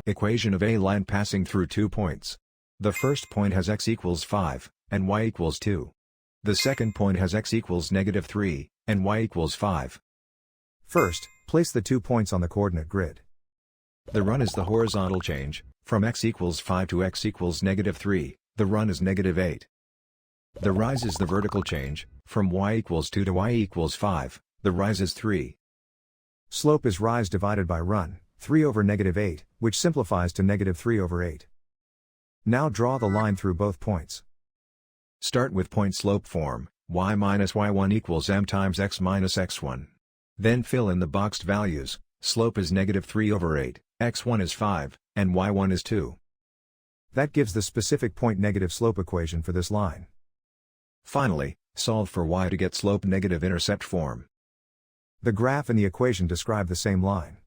Equation of a line passing through 2 points. The first point has x equals 5, and y equals 2. The second point has x equals -3, and y equals 5. First, place the 2 points on the coordinate grid. The run is the horizontal change, from x equals 5 to x equals -3, the run is -8. The rise is the vertical change, from y equals 2 to y equals 5, the rise is 3. Slope is rise divided by run, 3 over -8, which simplifies to -3 over 8. Now draw the line through both points. Start with point slope form, y minus y1 equals m times x minus x1. Then fill in the boxed values. Slope is -3 over 8, x1 is 5, and y1 is 2. That gives the specific point negative slope equation for this line. Finally, solve for y to get slope negative intercept form. The graph and the equation describe the same line.